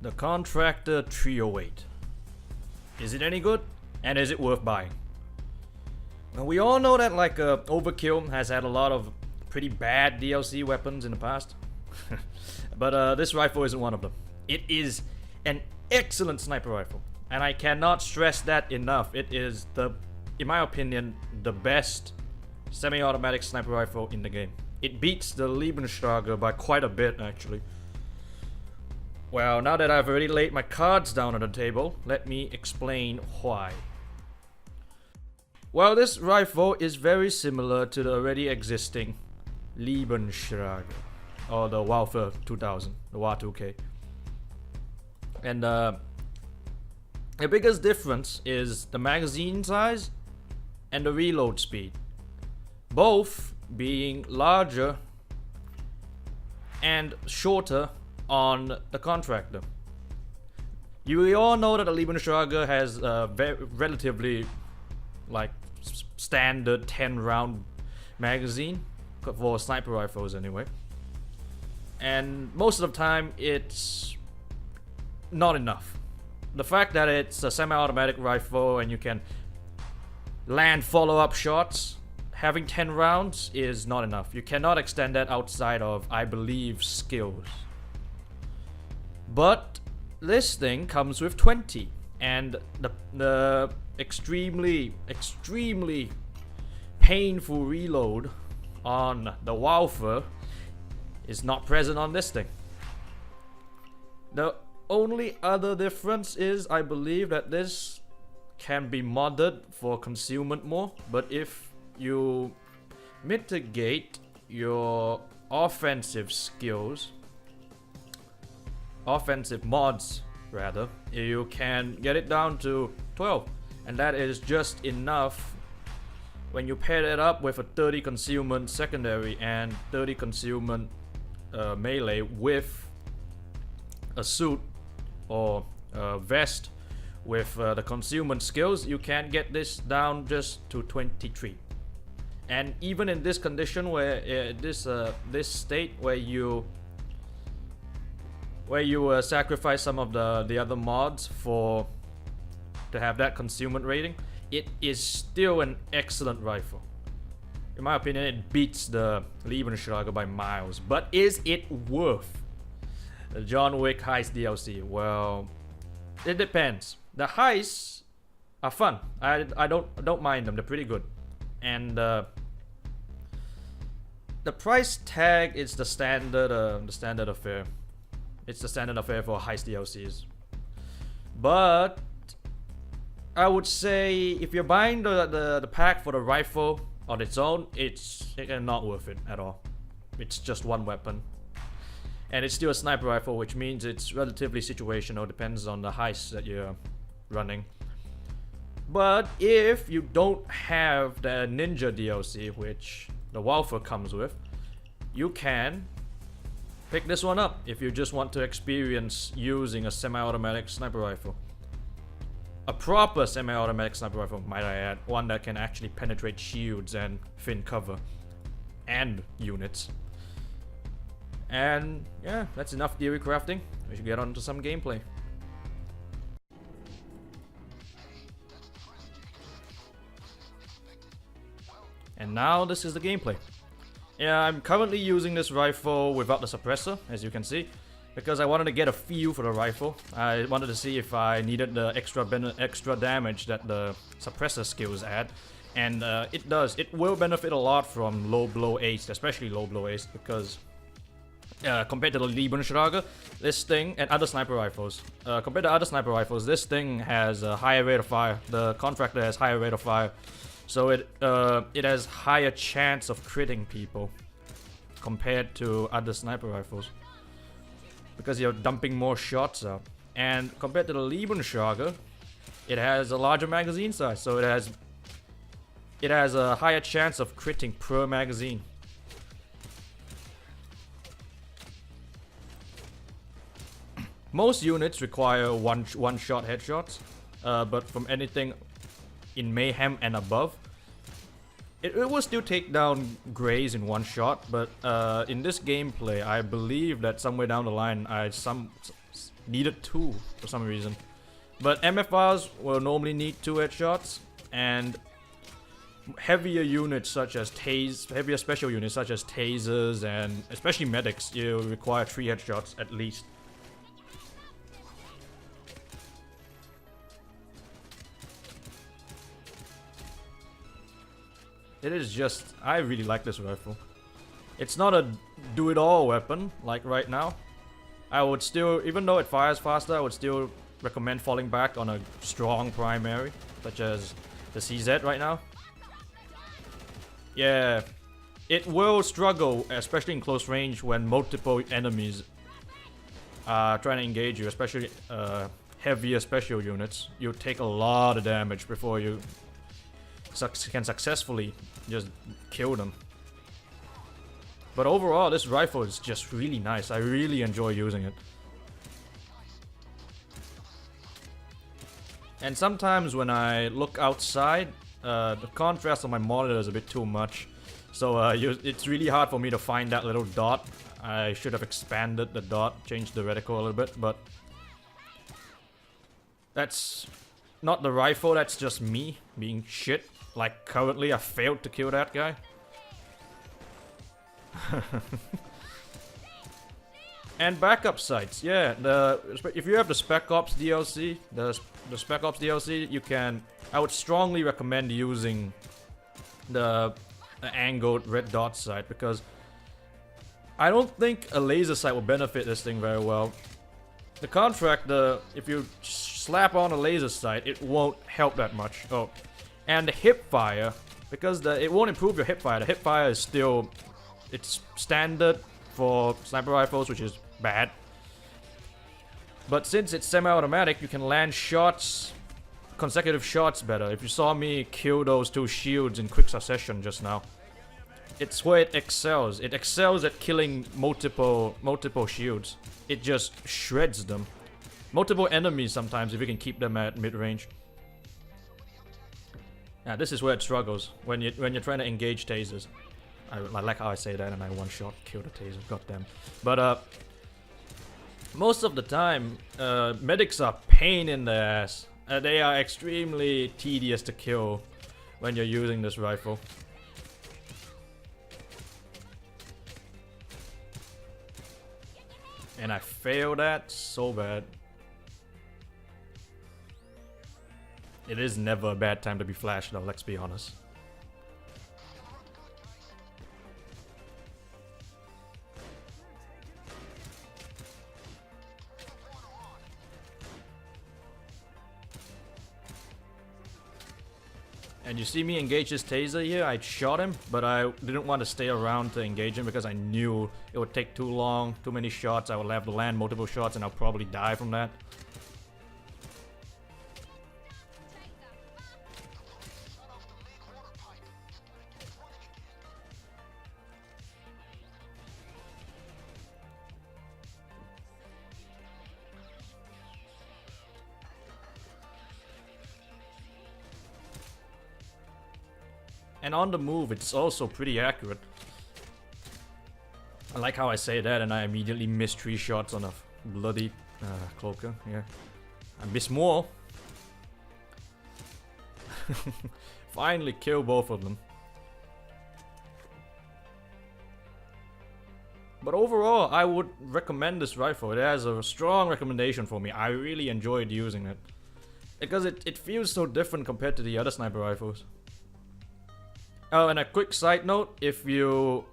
The Contractor 308. Is it any good? And is it worth buying? Well, we all know that Overkill has had a lot of pretty bad DLC weapons in the past. But this rifle isn't one of them. It is an excellent sniper rifle. And I cannot stress that enough. It is in my opinion, the best semi-automatic sniper rifle in the game. It beats the Lebensschlager by quite a bit, actually. Well, now that I've already laid my cards down on the table, let me explain why. Well, this rifle is very similar to the already existing Lebensschlager, or the Waffe 2000, the WA2K. And the biggest difference is the magazine size and the reload speed, both being larger and shorter on the Contractor. You all know that the Lebensschlager has a relatively standard 10 round magazine for sniper rifles anyway, and most of the time it's not enough. The fact that it's a semi-automatic rifle and you can land follow-up shots, having 10 rounds is not enough. You cannot extend that outside of, I believe, skills. But this thing comes with 20, and the extremely painful reload on the Waffe is not present on this thing. The only other difference is, I believe, that this can be modded for concealment more, but if you mitigate your offensive skills, offensive mods rather, you can get it down to 12, and that is just enough when you pair it up with a 30 concealment secondary and 30 concealment melee with a suit or a vest with the concealment skills. You can get this down just to 23. And even in this condition, where this state where you sacrifice some of the other mods to have that concealment rating, it is still an excellent rifle. In my opinion, it beats the Lebensschlager by miles. But is it worth the John Wick Heist DLC? Well, it depends. The heists are fun. I don't mind them. They're pretty good. And the price tag is the standard affair. It's the standard affair for heist DLCs. But I would say if you're buying the pack for the rifle on its own, it's not worth it at all. It's just one weapon, and it's still a sniper rifle, which means it's relatively situational. Depends on the heist that you're running. But if you don't have the Ninja DLC, which the Waffe comes with, you can pick this one up if you just want to experience using a semi-automatic sniper rifle. A proper semi-automatic sniper rifle, might I add. One that can actually penetrate shields and thin cover and units. And yeah, that's enough theory crafting. We should get on to some gameplay. And now this is the gameplay. Yeah, I'm currently using this rifle without the suppressor, as you can see, because I wanted to get a feel for the rifle. I wanted to see if I needed the extra damage that the suppressor skills add, and it does. It will benefit a lot from low blow ace, especially low blow ace, because compared to the Lebensschlager, this thing, and other sniper rifles, compared to other sniper rifles, this thing has a higher rate of fire. The Contractor has higher rate of fire. So it has higher chance of critting people compared to other sniper rifles, because you're dumping more shots out. And compared to the Lebensschlager, it has a larger magazine size, so it has a higher chance of critting per magazine. Most units require one shot headshots, but from anything in Mayhem and above, it will still take down Greys in one shot. But in this gameplay, I believe that somewhere down the line, needed 2 for some reason. But MFRs will normally need 2 headshots, and heavier units such as heavier special units such as tasers and especially medics, you require 3 headshots at least. It is just, I really like this rifle. It's not a do-it-all weapon like right now. I would still, even though it fires faster, I would still recommend falling back on a strong primary, such as the CZ right now. Yeah, it will struggle, especially in close range when multiple enemies are trying to engage you, especially heavier special units. You take a lot of damage before you can successfully just kill them. But overall, this rifle is just really nice. I really enjoy using it. And sometimes when I look outside, the contrast on my monitor is a bit too much. So it's really hard for me to find that little dot. I should have expanded the dot, changed the reticle a little bit, but that's not the rifle, that's just me being shit. Like currently I failed to kill that guy. And backup sights, yeah. If you have the Spec Ops DLC, the Spec Ops DLC, you can. I would strongly recommend using the angled red dot sight, because I don't think a laser sight will benefit this thing very well. The Contractor, if you slap on a laser sight, it won't help that much. Oh, and the hip fire, because it won't improve your hip fire. The hip fire is still, it's standard for sniper rifles, which is bad. But since it's semi-automatic, you can land shots, consecutive shots better. If you saw me kill those 2 shields in quick succession just now, it's where it excels. It excels at killing multiple shields. It just shreds them. Multiple enemies sometimes, if you can keep them at mid-range. Yeah, this is where it struggles when you're trying to engage tasers. I like how I say that, and I one-shot kill the taser. Goddamn. But most of the time, medics are pain in the ass. They are extremely tedious to kill when you're using this rifle. And I failed that so bad. It is never a bad time to be flashed though, let's be honest. And you see me engage this taser here, I shot him, but I didn't want to stay around to engage him because I knew it would take too long, too many shots, I would have to land multiple shots and I'll probably die from that. And on the move, it's also pretty accurate. I like how I say that and I immediately miss 3 shots on a bloody cloaker. Yeah, I miss more. Finally kill both of them. But overall, I would recommend this rifle. It has a strong recommendation for me. I really enjoyed using it. Because it feels so different compared to the other sniper rifles. Oh, and a quick side note, if you're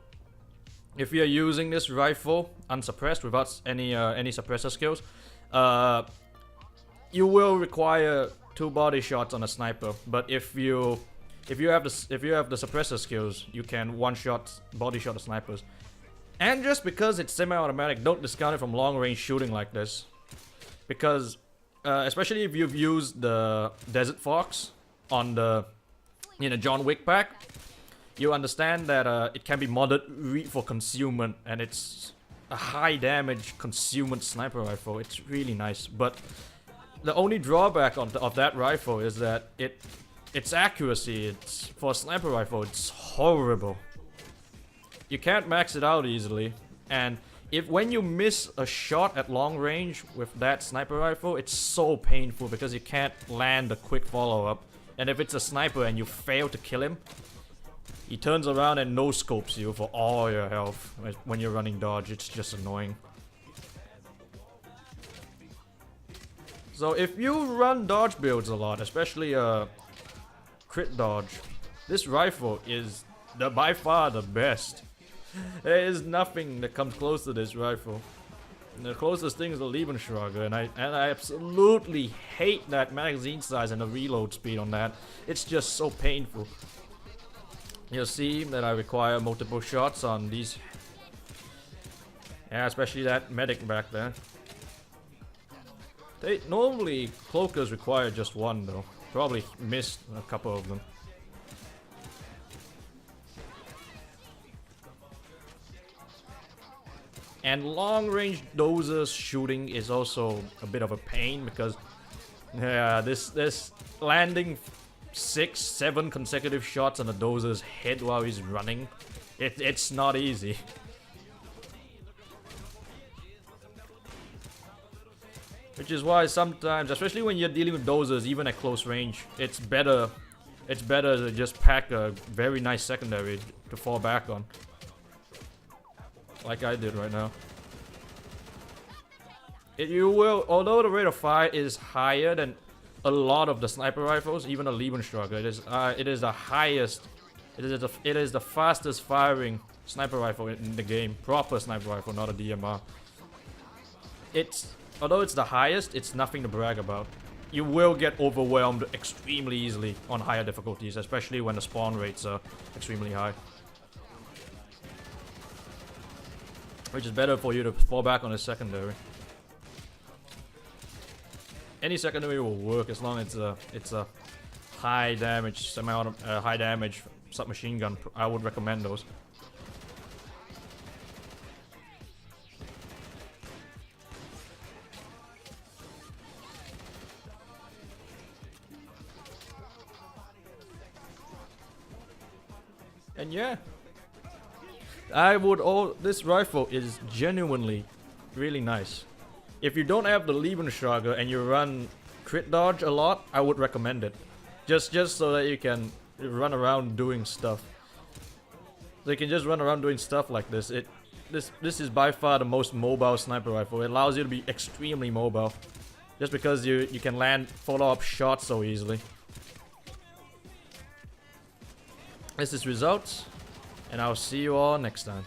using this rifle unsuppressed without any suppressor skills, you will require 2 body shots on a sniper. But if you have the suppressor skills, you can one-shot body shot the snipers. And just because it's semi-automatic, don't discount it from long-range shooting like this, because especially if you've used the Desert Fox on the John Wick pack, you understand that it can be modded for concealment, and it's a high damage concealment sniper rifle. It's really nice, but the only drawback of that rifle is that its accuracy, for a sniper rifle, it's horrible. You can't max it out easily, and When you miss a shot at long range with that sniper rifle, it's so painful because you can't land a quick follow-up. And if it's a sniper and you fail to kill him, he turns around and no-scopes you for all your health when you're running dodge. It's just annoying. So if you run dodge builds a lot, especially crit dodge, this rifle is by far the best. There is nothing that comes close to this rifle. The closest thing is the Lebensschrager, and I absolutely hate that magazine size and the reload speed on that. It's just so painful. You'll see that I require multiple shots on these. Yeah, especially that medic back there. Normally cloakers require just one though. Probably missed a couple of them. And long-range dozers shooting is also a bit of a pain because, yeah, this landing 6-7 consecutive shots on the dozer's head while he's running, it's not easy. Which is why sometimes, especially when you're dealing with dozers, even at close range, it's better to just pack a very nice secondary to fall back on. Like I did right now. Although the rate of fire is higher than a lot of the sniper rifles, even the Lebensschrager, it is the highest, it is the fastest firing sniper rifle in the game. Proper sniper rifle, not a DMR. Although it's the highest, it's nothing to brag about. You will get overwhelmed extremely easily on higher difficulties, especially when the spawn rates are extremely high. Which is better for you to fall back on a secondary. Any secondary will work as long as it's a high damage, high damage submachine gun. I would recommend those. And yeah. This rifle is genuinely really nice. If you don't have the Lebensschrager and you run crit dodge a lot, I would recommend it. Just so that you can run around doing stuff. So you can just run around doing stuff like this. This is by far the most mobile sniper rifle. It allows you to be extremely mobile. Just because you can land follow-up shots so easily. This is results. And I'll see you all next time.